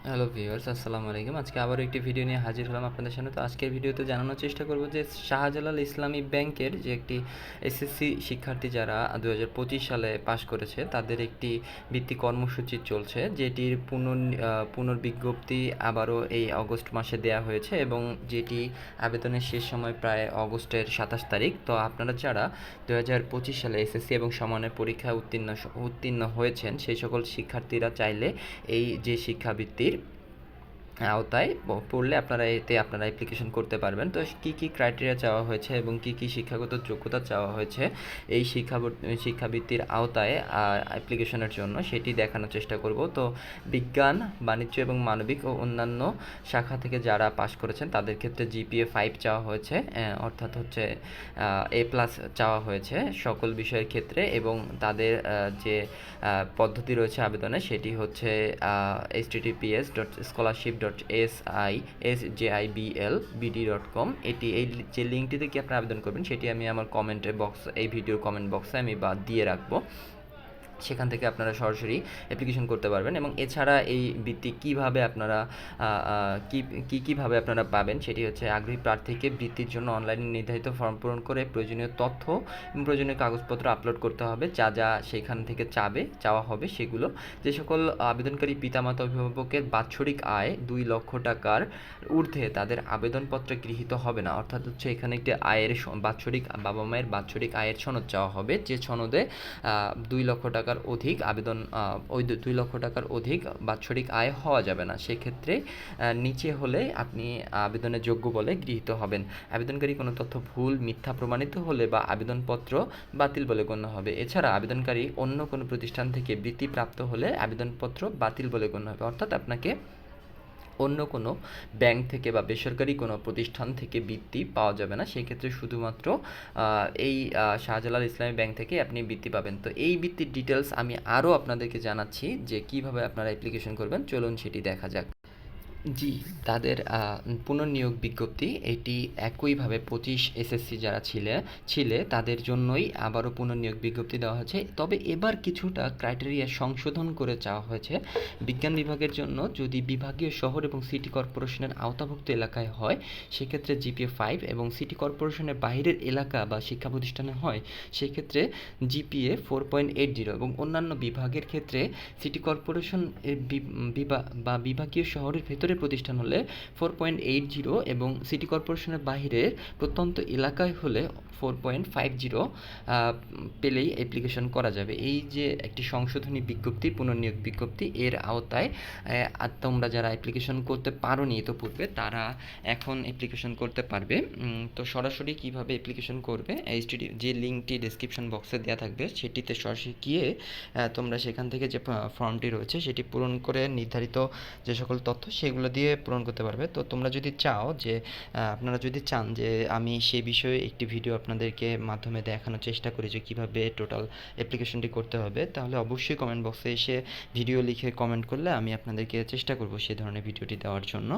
Hello viewers, আসসালামু আলাইকুম। আজকে আবারও একটি ভিডিও নিয়ে হাজির হলাম আপনাদের সামনে। তো আজকের ভিডিওতে জানানোর চেষ্টা করব যে শাহজালাল ইসলামী ব্যাংকের যে একটি এসএসসি শিক্ষার্থী যারা 2025 সালে পাশ করেছে তাদের একটি বৃত্তি কর্মসূচি চলছে, যেটির পুনর্বিজ্ঞপ্তি আবারও এই অগস্ট মাসে দেয়া হয়েছে এবং যেটি আবেদনের শেষ সময় প্রায় অগস্টের 27 তারিখ। তো আপনারা যারা 2025 সালে এসএসসি এবং সমানের পরীক্ষায় উত্তীর্ণ হয়েছেন সেই সকল শিক্ষার্থীরা চাইলে এই যে শিক্ষাবৃত্তির আওতায় পড়লে আপনারা অ্যাপ্লিকেশন করতে পারবেন। তো কী কী ক্রাইটেরিয়া চাওয়া হয়েছে এবং কী কী শিক্ষাগত যোগ্যতা চাওয়া হয়েছে এই শিক্ষাবৃত্তির আওতায় অ্যাপ্লিকেশনের জন্য সেটি দেখানোর চেষ্টা করব। তো বিজ্ঞান, বাণিজ্য এবং মানবিক ও অন্যান্য শাখা থেকে যারা পাশ করেছেন তাদের ক্ষেত্রে জিপিএ 5 চাওয়া হয়েছে, অর্থাৎ হচ্ছে A+ চাওয়া হয়েছে সকল বিষয়ের ক্ষেত্রে। এবং তাদের যে পদ্ধতি রয়েছে আবেদনে সেটি হচ্ছে https://scholarship.sislbid.com। এই যে লিঙ্কটিতে কি আপনারা আবেদন করবেন সেটি আমি আমার এই ভিডিওর কমেন্ট বক্সে আমি দিয়ে রাখবো। সেখান থেকে আপনারা সরাসরি অ্যাপ্লিকেশন করতে পারবেন। এবং এছাড়া এই বৃত্তি কীভাবে আপনারা কীভাবে আপনারা পাবেন সেটি হচ্ছে আগ্রহী প্রার্থীকে বৃত্তির জন্য অনলাইনে নির্ধারিত ফর্ম পূরণ করে প্রয়োজনীয় তথ্য এবং প্রয়োজনীয় কাগজপত্র আপলোড করতে হবে। যা সেখান থেকে চাওয়া হবে সেগুলো, যে সকল আবেদনকারী পিতামাতা অভিভাবকের বাৎসরিক আয় 2 লক্ষ টাকার ঊর্ধ্বে তাদের আবেদনপত্রে গৃহীত হবে না। অর্থাৎ হচ্ছে এখানে একটি বাৎসরিক বাবা মায়ের বাৎসরিক আয়ের সনদ চাওয়া হবে, যে সনদে 2 লক্ষ টাকার অধিক ওই 2 লক্ষ টাকার অধিক বাৎসরিক আয় হওয়া যাবে না। সেক্ষেত্রে নিচে হলে আপনি আবেদনের যোগ্য বলে গৃহীত হবেন। আবেদনকারী কোনো তথ্য ভুল, মিথ্যা প্রমাণিত হলে বা আবেদনপত্র বাতিল বলে গণ্য হবে। এছাড়া আবেদনকারী অন্য কোনো প্রতিষ্ঠান থেকে বৃত্তি প্রাপ্ত হলে আবেদনপত্র বাতিল বলে গণ্য হবে। অর্থাৎ আপনাকে অন্য কোনো ব্যাংক থেকে বা বেসরকারি কোনো প্রতিষ্ঠান থেকে বৃত্তি পাওয়া যাবে না। সেক্ষেত্রে শুধুমাত্র এই শাহজালাল ইসলামী ব্যাংক থেকে আপনি বৃত্তি পাবেন। তো এই বৃত্তির ডিটেলস আমি আরও আপনাদেরকে জানাচ্ছি যে কিভাবে আপনারা অ্যাপ্লিকেশন করবেন। চলুন সেটি দেখা যাক। জি, তাদের পুনর্নিয়োগ বিজ্ঞপ্তি এটি একইভাবে 25 এসএসসি যারা ছিলে তাদের জন্যই আবারও পুনর্নিয়োগ বিজ্ঞপ্তি দেওয়া হয়েছে। তবে এবার কিছুটা ক্রাইটেরিয়া সংশোধন করে চাওয়া হয়েছে। বিজ্ঞান বিভাগের জন্য যদি বিভাগীয় শহর এবং সিটি কর্পোরেশনের আওতাভুক্ত এলাকায় হয় সেক্ষেত্রে জিপিএ 5, এবং সিটি কর্পোরেশনের বাইরের এলাকা বা শিক্ষা প্রতিষ্ঠানে হয় সেক্ষেত্রে জিপিএ 4.80। এবং অন্যান্য বিভাগের ক্ষেত্রে সিটি কর্পোরেশন বিভাগীয় শহরের ভেতরে প্রতিষ্ঠান হলে 4.80 এবং সিটি কর্পোরেশনের বাইরের প্রত্যন্ত এলাকায় হলে 4.50 পেলেই অ্যাপ্লিকেশন করা যাবে। এই যে একটি সংশোধনী বিজ্ঞপ্তি, পুনর্নিয়োগ বিজ্ঞপ্তি, এর আওতায় তোমরা যারা অ্যাপ্লিকেশন করতে পারোনি ইতোপূর্বে তারা এখন অ্যাপ্লিকেশন করতে পারবে। তো সরাসরি কিভাবে অ্যাপ্লিকেশন করবে, যে লিঙ্কটি ডেসক্রিপশন বক্সে দেওয়া থাকবে সেটিতে সরাসরি গিয়ে তোমরা সেখান থেকে যে ফর্মটি রয়েছে সেটি পূরণ করে নির্ধারিত যে সকল তথ্য সেগুলো দিয়ে পূরণ করতে পারবে। তো তোমরা যদি আপনারা যদি চান যে আমি সে বিষয়ে একটি ভিডিও আপনাদেরকে মাধ্যমে দেখানোর চেষ্টা করি যে কীভাবে টোটাল অ্যাপ্লিকেশনটি করতে হবে, তাহলে অবশ্যই কমেন্ট বক্সে এসে ভিডিও লিখে কমেন্ট করলে আমি আপনাদেরকে চেষ্টা করব সে ধরনের ভিডিওটি দেওয়ার জন্য।